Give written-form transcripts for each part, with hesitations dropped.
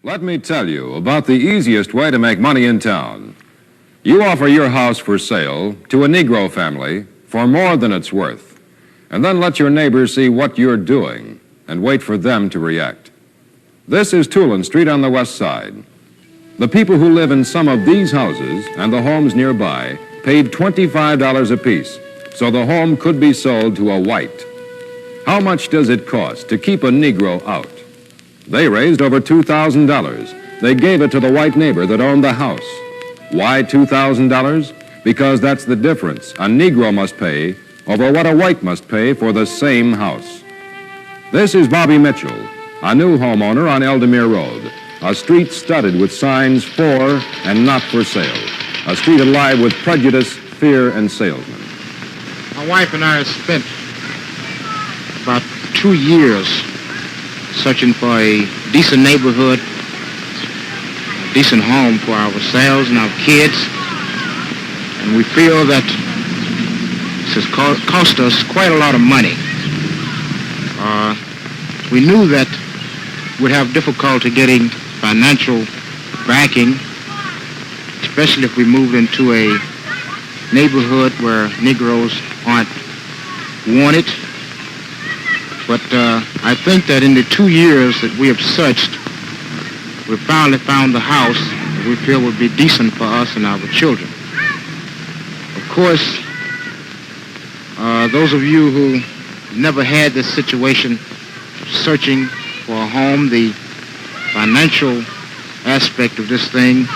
Let me tell you about the easiest way to make money in town. You offer your house for sale to a Negro family for more than it's worth, and then let your neighbors see what you're doing and wait for them to react. This is Tulin Street on the west side. The people who live in some of these houses and the homes nearby paid $25 apiece, so the home could be sold to a white. How much does it cost to keep a Negro out? They raised over $2,000. They gave it to the white neighbor that owned the house. Why $2,000? Because that's the difference a Negro must pay over what a white must pay for the same house. This is Bobby Mitchell, a new homeowner on Eldemere Road, a street studded with signs for and not for sale, a street alive with prejudice, fear, and salesmen. My wife and I have spent about 2 years searching for a decent neighborhood, a decent home for ourselves and our kids. And we feel that this has cost us quite a lot of money. We knew that we'd have difficulty getting financial backing, especially if we moved into a neighborhood where Negroes aren't wanted. But I think that in the 2 years that we have searched, we finally found the house that we feel would be decent for us and our children. Of course, those of you who never had this situation, searching for a home, the financial aspect of this thing,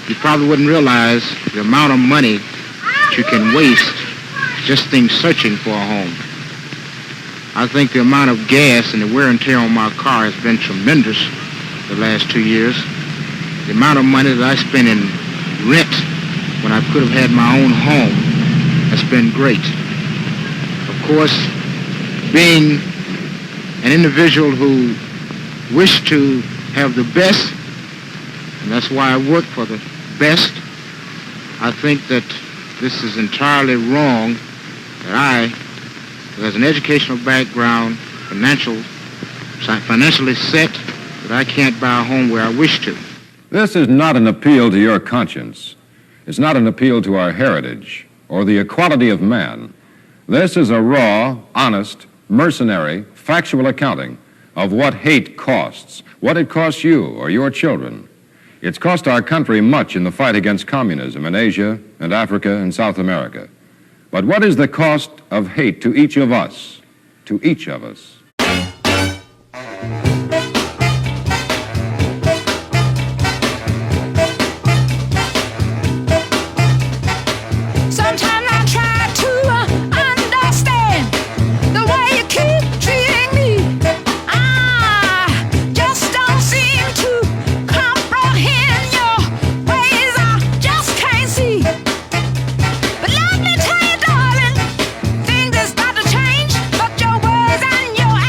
you probably wouldn't realize the amount of money that you can waste just in searching for a home. I think the amount of gas and the wear and tear on my car has been tremendous the last 2 years. The amount of money that I spend in rent when I could have had my own home has been great. Of course, being an individual who wished to have the best, and that's why I work for the best, I think that this is entirely wrong that I, as an educational background, financially set, that I can't buy a home where I wish to. This is not an appeal to your conscience. It's not an appeal to our heritage or the equality of man. This is a raw, honest, mercenary, factual accounting of what hate costs, what it costs you or your children. It's cost our country much in the fight against communism in Asia and Africa and South America. But what is the cost of hate to each of us? To each of us. But let me tell you, darling, things is about to change, but your words and your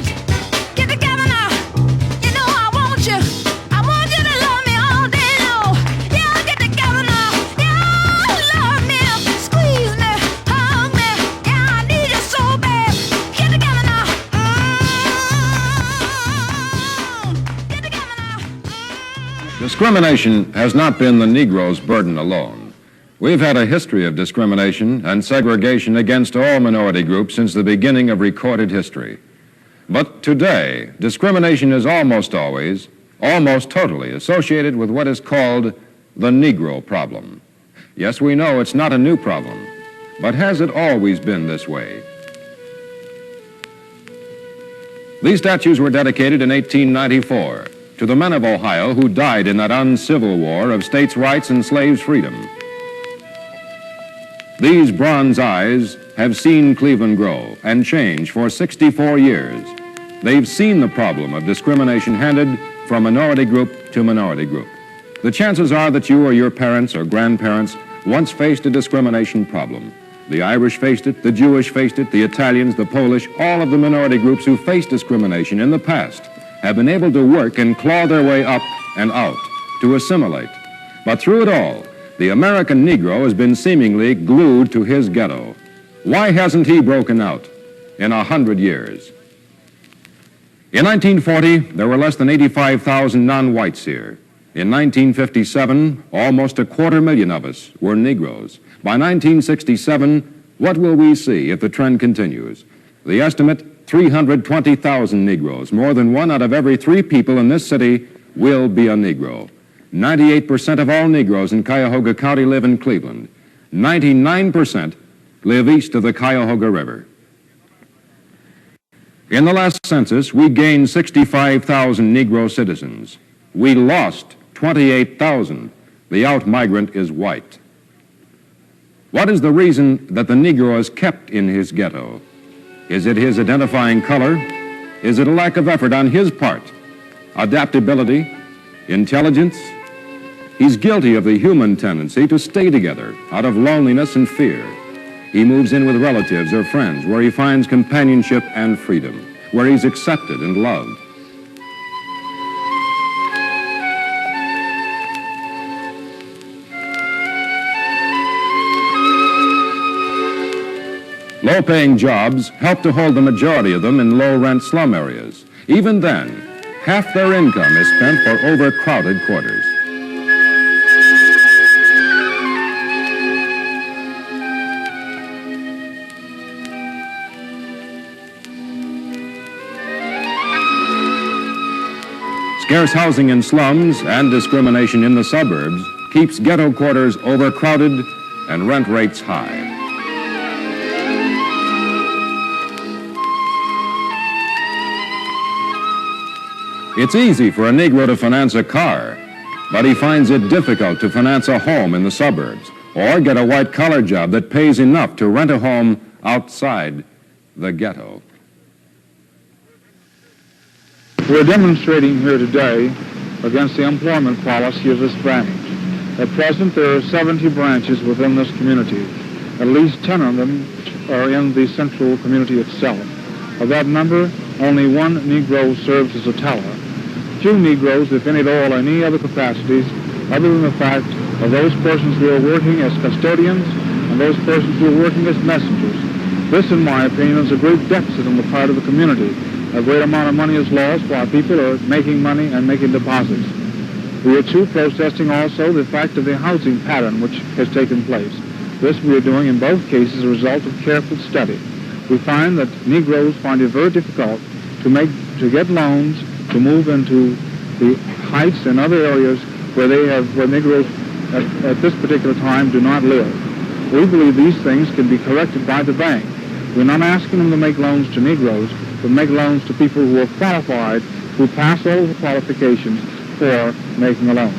state. Get the governor, you know I want you. I want you to love me all day long. Yeah, get the governor, yeah, love me, squeeze me, hug me. Yeah, I need you so bad. Get the governor, get the governor. Discrimination has not been the Negro's burden alone. We've had a history of discrimination and segregation against all minority groups since the beginning of recorded history. But today, discrimination is almost always, almost totally associated with what is called the Negro problem. Yes, we know it's not a new problem, but has it always been this way? These statues were dedicated in 1894 to the men of Ohio who died in that uncivil war of states' rights and slaves' freedom. These bronze eyes have seen Cleveland grow and change for 64 years. They've seen the problem of discrimination handed from minority group to minority group. The chances are that you or your parents or grandparents once faced a discrimination problem. The Irish faced it, the Jewish faced it, the Italians, the Polish, all of the minority groups who faced discrimination in the past have been able to work and claw their way up and out to assimilate. But through it all, the American Negro has been seemingly glued to his ghetto. Why hasn't he broken out in 100 years? In 1940, there were less than 85,000 non-whites here. In 1957, almost 250,000 of us were Negroes. By 1967, what will we see if the trend continues? The estimate, 320,000 Negroes. More than 1 out of every 3 people in this city will be a Negro. 98% of all Negroes in Cuyahoga County live in Cleveland. 99% live east of the Cuyahoga River. In the last census, we gained 65,000 Negro citizens. We lost 28,000. The out-migrant is white. What is the reason that the Negro is kept in his ghetto? Is it his identifying color? Is it a lack of effort on his part? Adaptability? Intelligence? He's guilty of the human tendency to stay together out of loneliness and fear. He moves in with relatives or friends where he finds companionship and freedom, where he's accepted and loved. Low-paying jobs help to hold the majority of them in low-rent slum areas. Even then, half their income is spent for overcrowded quarters. Scarce housing in slums and discrimination in the suburbs keeps ghetto quarters overcrowded and rent rates high. It's easy for a Negro to finance a car, but he finds it difficult to finance a home in the suburbs or get a white-collar job that pays enough to rent a home outside the ghetto. We're demonstrating here today against the employment policy of this branch. At present, there are 70 branches within this community. At least 10 of them are in the central community itself. Of that number, only 1 Negro serves as a teller. Few Negroes, if any at all, in any other capacities, other than the fact of those persons who are working as custodians and those persons who are working as messengers. This, in my opinion, is a great deficit on the part of the community. A great amount of money is lost while people are making money and making deposits. We are too protesting also the fact of the housing pattern which has taken place. This we are doing in both cases as a result of careful study. We find that Negroes find it very difficult to get loans to move into the heights and other areas where Negroes at this particular time do not live. We believe these things can be corrected by the bank. We're not asking them to make loans to Negroes, but make loans to people who are qualified, who pass all the qualifications for making a loan.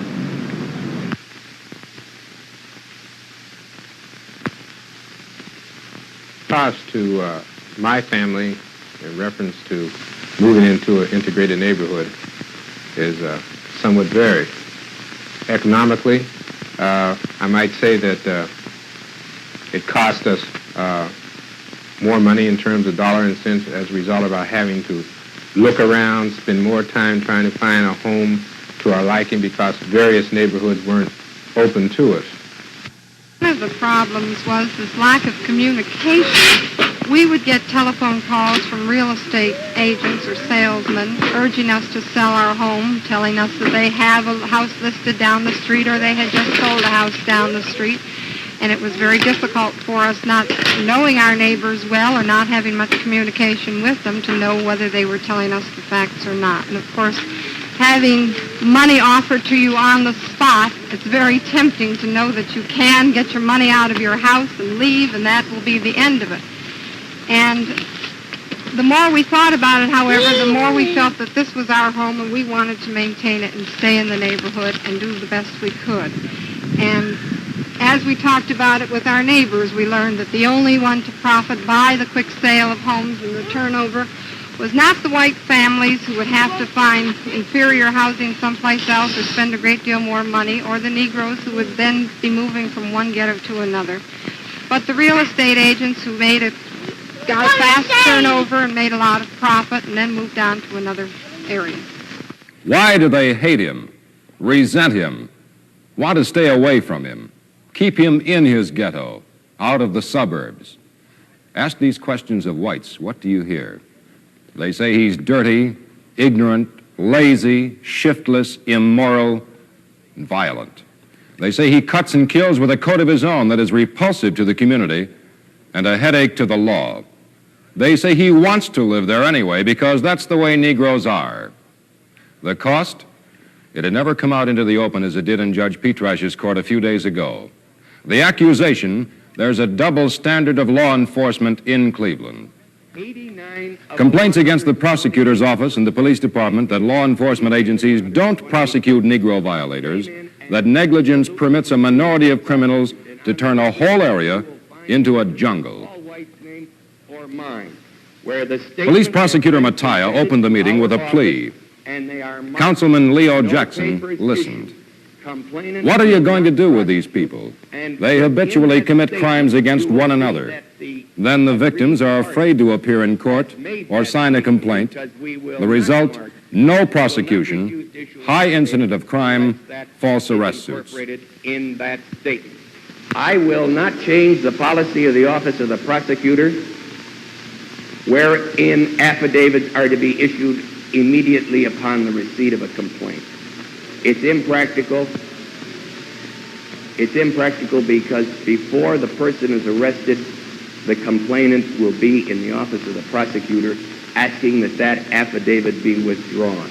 Cost to my family in reference to moving into an integrated neighborhood is somewhat varied. Economically, I might say that it cost us more money in terms of dollar and cents as a result of our having to look around, spend more time trying to find a home to our liking because various neighborhoods weren't open to us. One of the problems was this lack of communication. We would get telephone calls from real estate agents or salesmen urging us to sell our home, telling us that they have a house listed down the street or they had just sold a house down the street. And it was very difficult for us, not knowing our neighbors well or not having much communication with them, to know whether they were telling us the facts or not. And of course, having money offered to you on the spot, it's very tempting to know that you can get your money out of your house and leave, and that will be the end of it. And the more we thought about it, however, the more we felt that this was our home and we wanted to maintain it and stay in the neighborhood and do the best we could. And as we talked about it with our neighbors, we learned that the only one to profit by the quick sale of homes and the turnover was not the white families who would have to find inferior housing someplace else or spend a great deal more money, or the Negroes who would then be moving from one ghetto to another, but the real estate agents who got a fast turnover and made a lot of profit and then moved on to another area. Why do they hate him, resent him, want to stay away from him, keep him in his ghetto, out of the suburbs? Ask these questions of whites. What do you hear? They say he's dirty, ignorant, lazy, shiftless, immoral, and violent. They say he cuts and kills with a code of his own that is repulsive to the community and a headache to the law. They say he wants to live there anyway because that's the way Negroes are. The cost? It had never come out into the open as it did in Judge Petrash's court a few days ago. The accusation: there's a double standard of law enforcement in Cleveland. Complaints against the prosecutor's office and the police department that law enforcement agencies don't prosecute Negro violators, that negligence permits a minority of criminals to turn a whole area into a jungle. Police prosecutor Mattia opened the meeting with a plea. Councilman Leo Jackson listened. What are you going to do with these people? They habitually commit crimes against one another. Then the victims are afraid to appear in court or sign a complaint. The result, no prosecution, high incident of crime, false arrest suits. I will not change the policy of the Office of the Prosecutor wherein affidavits are to be issued immediately upon the receipt of a complaint. It's impractical. It's impractical because before the person is arrested, the complainant will be in the office of the prosecutor asking that that affidavit be withdrawn.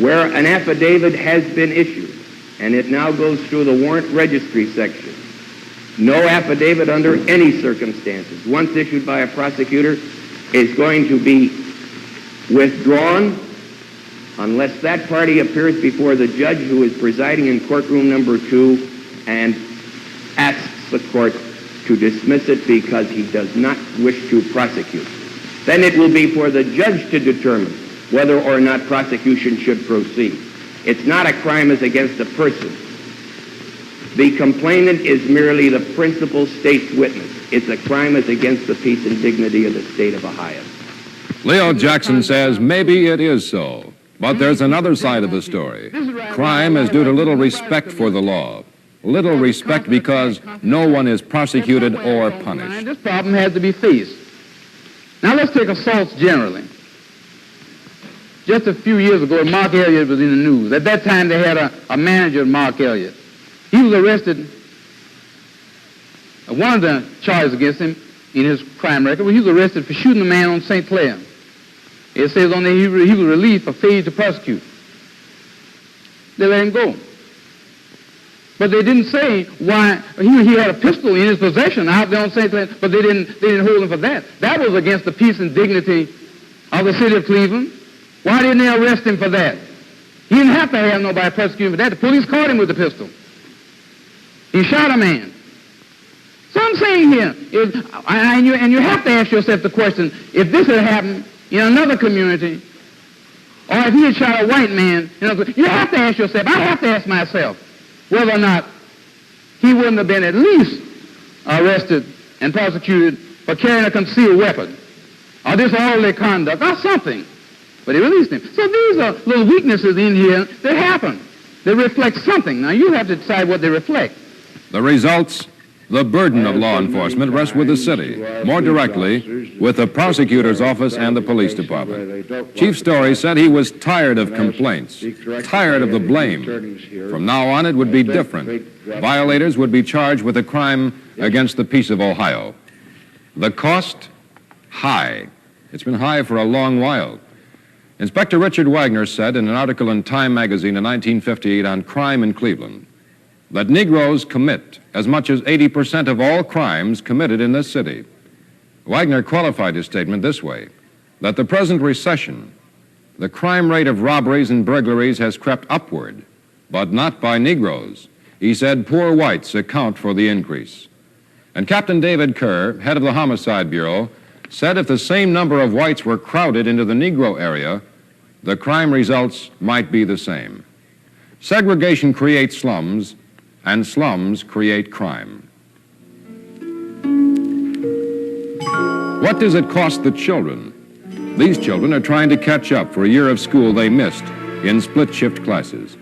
Where an affidavit has been issued, and it now goes through the warrant registry section, no affidavit under any circumstances, once issued by a prosecutor, is going to be withdrawn unless that party appears before the judge who is presiding in courtroom number 2 and asks the court to dismiss it because he does not wish to prosecute. Then it will be for the judge to determine whether or not prosecution should proceed. It's not a crime as against a person. The complainant is merely the principal state's witness. It's a crime as against the peace and dignity of the state of Ohio. Leo Jackson says maybe it is so, but there's another side of the story. Crime is due to little respect for the law. Little respect because no one is prosecuted or punished. This problem has to be faced. Now let's take assaults generally. Just a few years ago, Mark Elliott was in the news. At that time, they had a manager, Mark Elliott. He was arrested. One of the charges against him in his crime record was he was arrested for shooting a man on St. Clair. It says on there he was released for failure to prosecute. They let him go. But they didn't say why. He had a pistol in his possession out there on St. Clair, but they didn't hold him for that. That was against the peace and dignity of the city of Cleveland. Why didn't they arrest him for that? He didn't have to have nobody prosecute him for that. The police caught him with the pistol. He shot a man. So I'm saying here, and you have to ask yourself the question, if this had happened in another community, or if he had shot a white man, you have to ask yourself, I have to ask myself, whether or not he wouldn't have been at least arrested and prosecuted for carrying a concealed weapon. or disorderly conduct or something. But he released him. So these are little weaknesses in here that happen. They reflect something. Now you have to decide what they reflect. The results, the burden of law enforcement rests with the city, more directly with the prosecutor's office and the police department. Chief Story said he was tired of complaints, tired of the blame. From now on, it would be different. Violators would be charged with a crime against the peace of Ohio. The cost? High. It's been high for a long while. Inspector Richard Wagner said in an article in Time magazine in 1958 on crime in Cleveland that Negroes commit as much as 80% of all crimes committed in this city. Wagner qualified his statement this way, that the present recession, the crime rate of robberies and burglaries has crept upward, but not by Negroes. He said poor whites account for the increase. And Captain David Kerr, head of the Homicide Bureau, said if the same number of whites were crowded into the Negro area, the crime results might be the same. Segregation creates slums, and slums create crime. What does it cost the children? These children are trying to catch up for a year of school they missed in split-shift classes.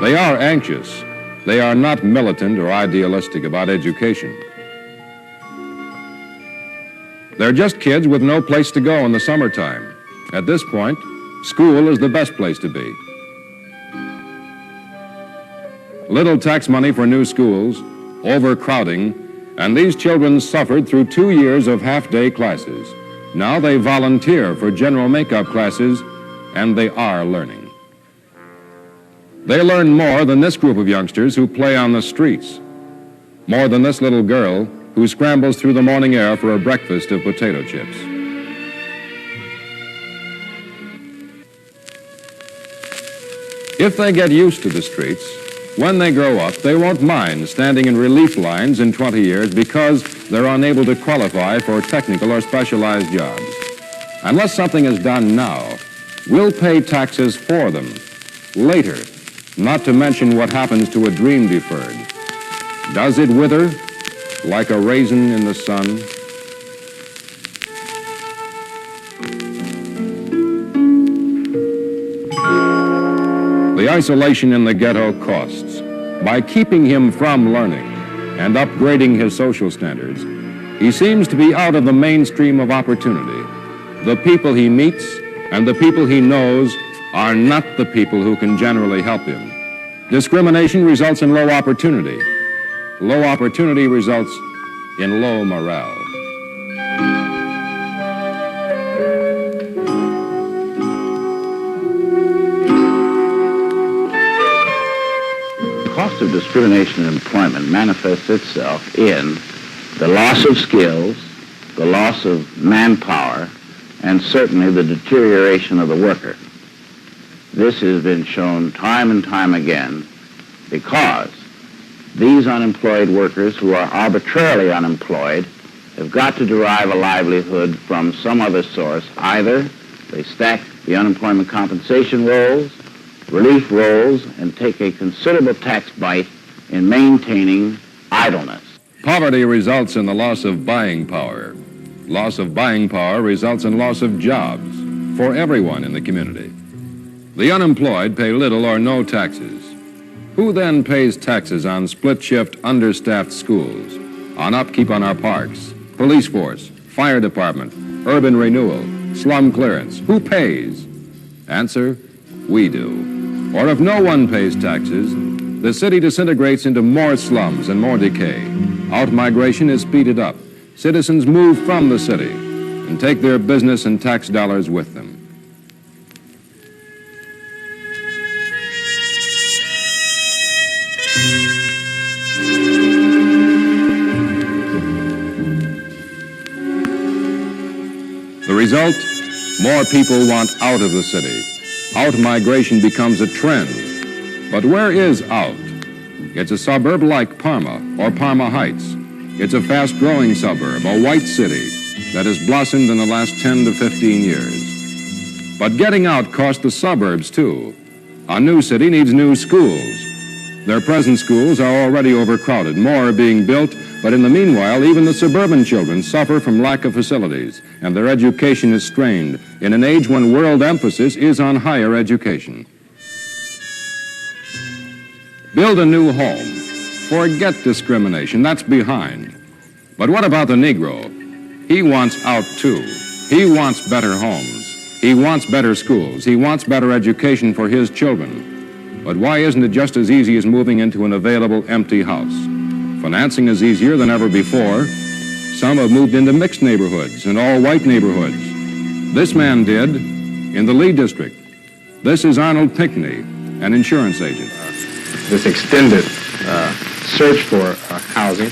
They are anxious. They are not militant or idealistic about education. They're just kids with no place to go in the summertime. At this point, school is the best place to be. Little tax money for new schools, overcrowding, and these children suffered through 2 years of half-day classes. Now they volunteer for general makeup classes, and they are learning. They learn more than this group of youngsters who play on the streets, more than this little girl who scrambles through the morning air for a breakfast of potato chips. If they get used to the streets, when they grow up, they won't mind standing in relief lines in 20 years because they're unable to qualify for technical or specialized jobs. Unless something is done now, we'll pay taxes for them later, not to mention what happens to a dream deferred. Does it wither like a raisin in the sun? The isolation in the ghetto costs. By keeping him from learning and upgrading his social standards, he seems to be out of the mainstream of opportunity. The people he meets and the people he knows are not the people who can generally help him. Discrimination results in low opportunity. Low opportunity results in low morale. The cost of discrimination in employment manifests itself in the loss of skills, the loss of manpower, and certainly the deterioration of the worker. This has been shown time and time again because these unemployed workers who are arbitrarily unemployed have got to derive a livelihood from some other source. Either they stack the unemployment compensation rolls, relief rolls, and take a considerable tax bite in maintaining idleness. Poverty results in the loss of buying power. Loss of buying power results in loss of jobs for everyone in the community. The unemployed pay little or no taxes. Who then pays taxes on split-shift, understaffed schools, on upkeep on our parks, police force, fire department, urban renewal, slum clearance? Who pays? Answer, we do. Or if no one pays taxes, the city disintegrates into more slums and more decay. Out-migration is speeded up. Citizens move from the city and take their business and tax dollars with them. The result? More people want out of the city. Out-migration becomes a trend. But where is out? It's a suburb like Parma or Parma Heights. It's a fast-growing suburb, a white city that has blossomed in the last 10 to 15 years. But getting out costs the suburbs, too. A new city needs new schools. Their present schools are already overcrowded. More are being built, But in the meanwhile, even the suburban children suffer from lack of facilities, and their education is strained in an age when world emphasis is on higher education. Build a new home. Forget discrimination. That's behind. But what about the Negro? He wants out too. He wants better homes. He wants better schools. He wants better education for his children. But why isn't it just as easy as moving into an available empty house? Financing is easier than ever before. Some have moved into mixed neighborhoods and all-white neighborhoods. This man did in the Lee District. This is Arnold Pinckney, an insurance agent. This extended search for housing,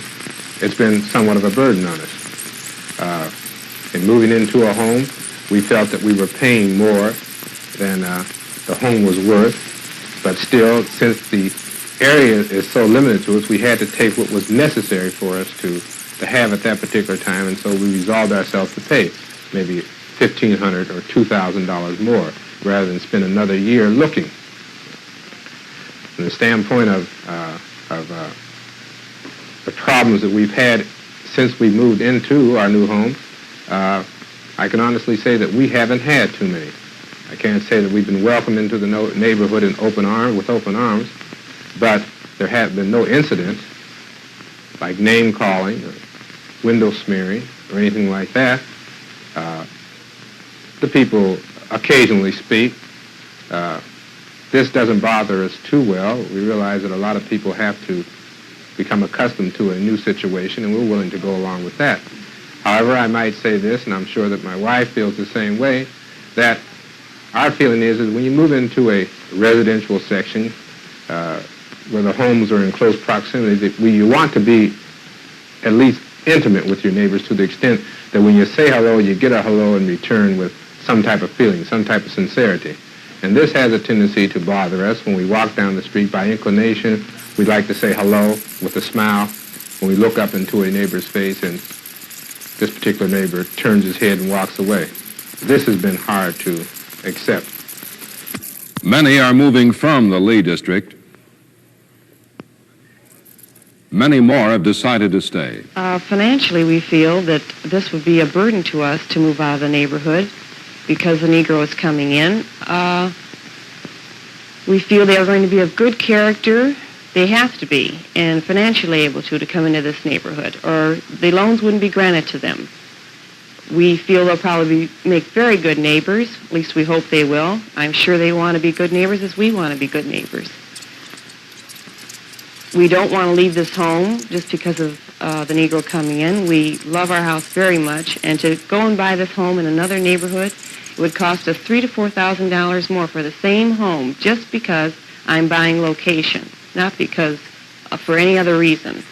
it's been somewhat of a burden on us. In moving into a home, we felt that we were paying more than the home was worth, but still, since the area is so limited to us, we had to take what was necessary for us to have at that particular time, and so we resolved ourselves to pay maybe $1,500 or $2,000 more rather than spend another year looking. From the standpoint of the problems that we've had since we moved into our new home, I can honestly say that we haven't had too many. I can't say that we've been welcomed into the neighborhood with open arms, but there have been no incidents like name calling or window smearing or anything like that. The people occasionally speak. This doesn't bother us too well. We realize that a lot of people have to become accustomed to a new situation, and we're willing to go along with that. However, I might say this, and I'm sure that my wife feels the same way, that our feeling is when you move into a residential section where the homes are in close proximity, that you want to be at least intimate with your neighbors to the extent that when you say hello, you get a hello in return with some type of feeling, some type of sincerity. And this has a tendency to bother us. When we walk down the street by inclination, we'd like to say hello with a smile. When we look up into a neighbor's face and this particular neighbor turns his head and walks away. This has been hard to accept. Many are moving from the Lee District. Many more have decided to stay. Financially, we feel that this would be a burden to us to move out of the neighborhood because the Negro is coming in. We feel they are going to be of good character. They have to be, and financially able to come into this neighborhood, or the loans wouldn't be granted to them. We feel they'll probably make very good neighbors. At least we hope they will. I'm sure they want to be good neighbors as we want to be good neighbors. We don't want to leave this home just because of the Negro coming in. We love our house very much, and to go and buy this home in another neighborhood, it would cost us $3,000 to $4,000 more for the same home just because I'm buying location, not because for any other reason.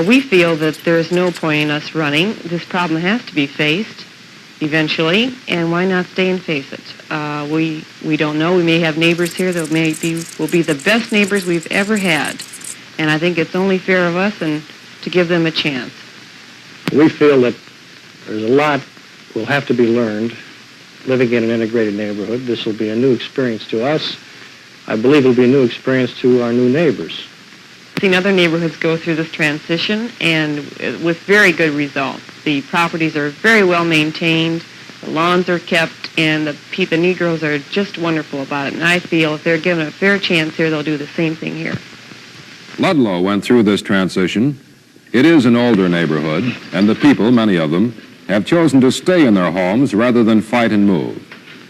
We feel that there is no point in us running. This problem has to be faced eventually, and why not stay and face it? We don't know. We may have neighbors here that will be the best neighbors we've ever had, and I think it's only fair of us and to give them a chance. We feel that there's a lot will have to be learned living in an integrated neighborhood. This will be a new experience to us. I believe it'll be a new experience to our new neighbors. I've seen other neighborhoods go through this transition, and with very good results. The properties are very well maintained, the lawns are kept, and the Negroes are just wonderful about it. And I feel if they're given a fair chance here, they'll do the same thing here. Ludlow went through this transition. It is an older neighborhood, and the people, many of them, have chosen to stay in their homes rather than fight and move.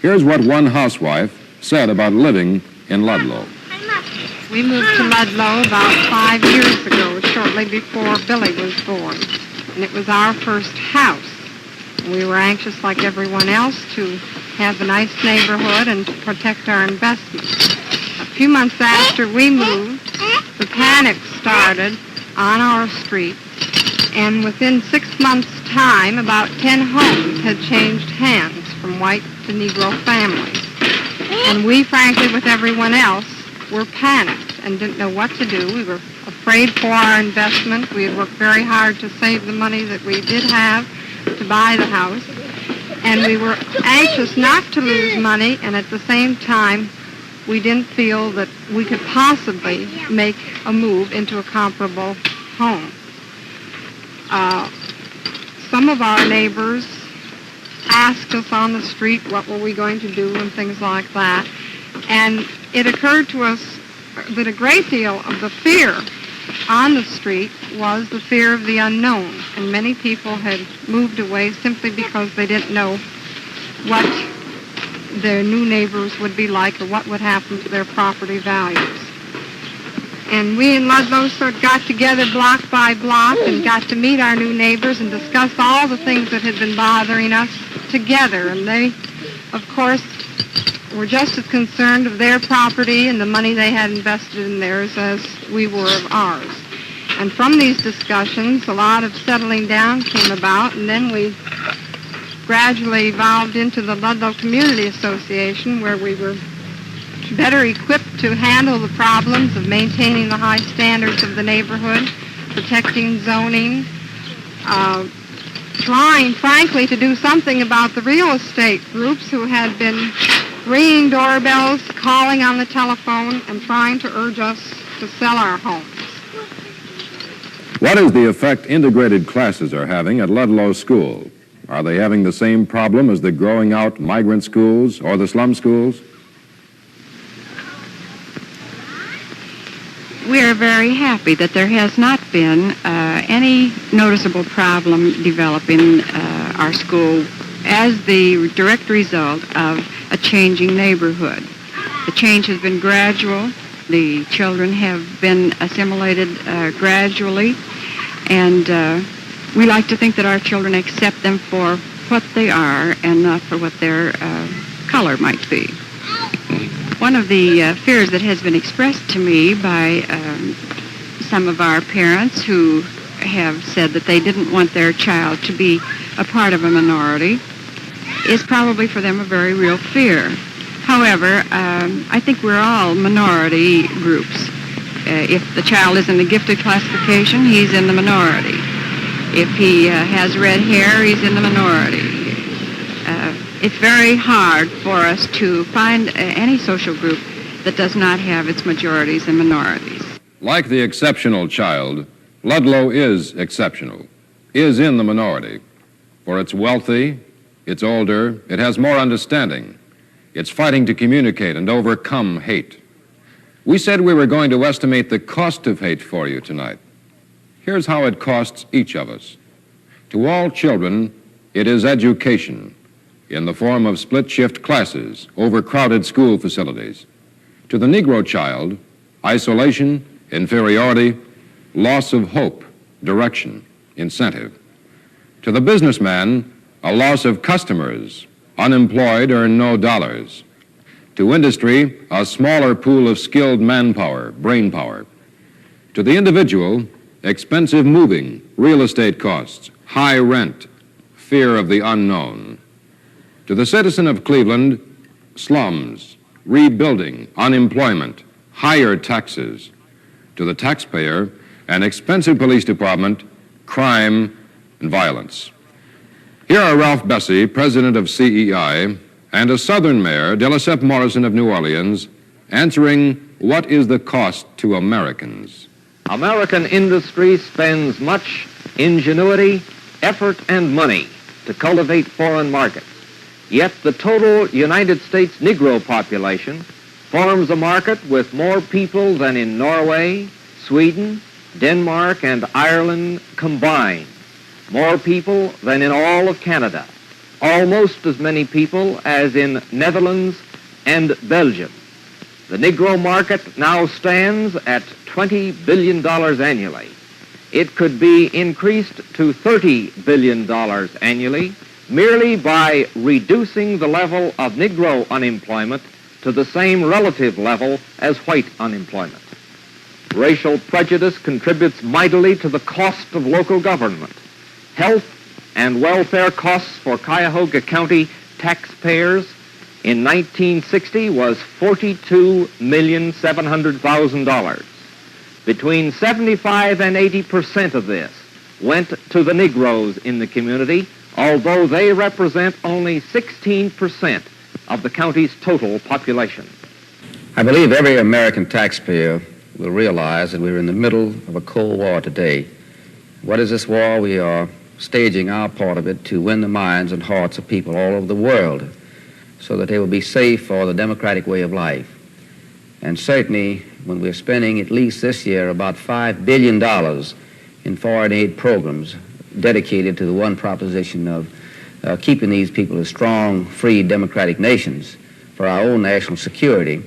Here's what one housewife said about living in Ludlow. We moved to Ludlow about 5 years ago, shortly before Billy was born. And it was our first house. We were anxious, like everyone else, to have a nice neighborhood and to protect our investments. A few months after we moved, the panic started on our street, and within 6 months' time, about 10 homes had changed hands from white to Negro families. And we, frankly, with everyone else, were panicked and didn't know what to do. We were afraid for our investment. We had worked very hard to save the money that we did have to buy the house. And we were anxious not to lose money, and at the same time, we didn't feel that we could possibly make a move into a comparable home. Some of our neighbors asked us on the street what were we going to do and things like that. And it occurred to us that a great deal of the fear on the street was the fear of the unknown. And many people had moved away simply because they didn't know what their new neighbors would be like or what would happen to their property values. And we in Ludlow sort of got together block by block and got to meet our new neighbors and discuss all the things that had been bothering us together. And they, of course, were just as concerned of their property and the money they had invested in theirs as we were of ours. And from these discussions, a lot of settling down came about, and then we gradually evolved into the Ludlow Community Association, where we were better equipped to handle the problems of maintaining the high standards of the neighborhood, protecting zoning, trying, frankly, to do something about the real estate groups who had been ringing doorbells, calling on the telephone, and trying to urge us to sell our homes. What is the effect integrated classes are having at Ludlow School? Are they having the same problem as the growing out migrant schools or the slum schools? We are very happy that there has not been any noticeable problem developing our school as the direct result of a changing neighborhood. The change has been gradual. The children have been assimilated gradually, and we like to think that our children accept them for what they are and not for what their color might be. One of the fears that has been expressed to me by some of our parents who have said that they didn't want their child to be a part of a minority is probably for them a very real fear. However, I think we're all minority groups. If the child is in the gifted classification, he's in the minority. If he has red hair, he's in the minority. It's very hard for us to find any social group that does not have its majorities and minorities. Like the exceptional child, Ludlow is exceptional, is in the minority. For it's wealthy, it's older, it has more understanding. It's fighting to communicate and overcome hate. We said we were going to estimate the cost of hate for you tonight. Here's how it costs each of us. To all children, it is education in the form of split-shift classes, overcrowded school facilities. To the Negro child, isolation, inferiority, loss of hope, direction, incentive. To the businessman, a loss of customers, unemployed, earn no dollars. To industry, a smaller pool of skilled manpower, brain power. To the individual, expensive moving, real estate costs, high rent, fear of the unknown. To the citizen of Cleveland, slums, rebuilding, unemployment, higher taxes. To the taxpayer, an expensive police department, crime, and violence. Here are Ralph Bessie, president of CEI, and a Southern mayor, Delisette Morrison of New Orleans, answering what is the cost to Americans. American industry spends much ingenuity, effort, and money to cultivate foreign markets. Yet the total United States Negro population forms a market with more people than in Norway, Sweden, Denmark, and Ireland combined. More people than in all of Canada. Almost as many people as in Netherlands and Belgium. The Negro market now stands at $20 billion annually. It could be increased to $30 billion annually merely by reducing the level of Negro unemployment to the same relative level as white unemployment. Racial prejudice contributes mightily to the cost of local government. Health and welfare costs for Cuyahoga County taxpayers in 1960 was $42,700,000. Between 75 and 80% of this went to the Negroes in the community, although they represent only 16% of the county's total population. I believe every American taxpayer will realize that we're in the middle of a Cold War today, What is this war? We are staging our part of it to win the minds and hearts of people all over the world so that they will be safe for the democratic way of life. And certainly, when we're spending at least this year about $5 billion in foreign aid programs dedicated to the one proposition of keeping these people as strong, free, democratic nations for our own national security,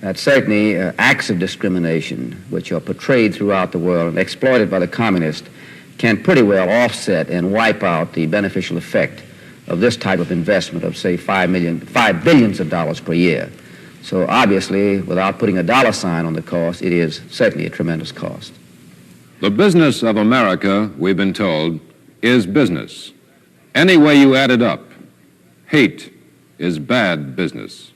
that certainly acts of discrimination, which are portrayed throughout the world and exploited by the communists, can pretty well offset and wipe out the beneficial effect of this type of investment of, say, $5 billion per year. So obviously, without putting a dollar sign on the cost, it is certainly a tremendous cost. The business of America, we've been told, is business. Any way you add it up, hate is bad business.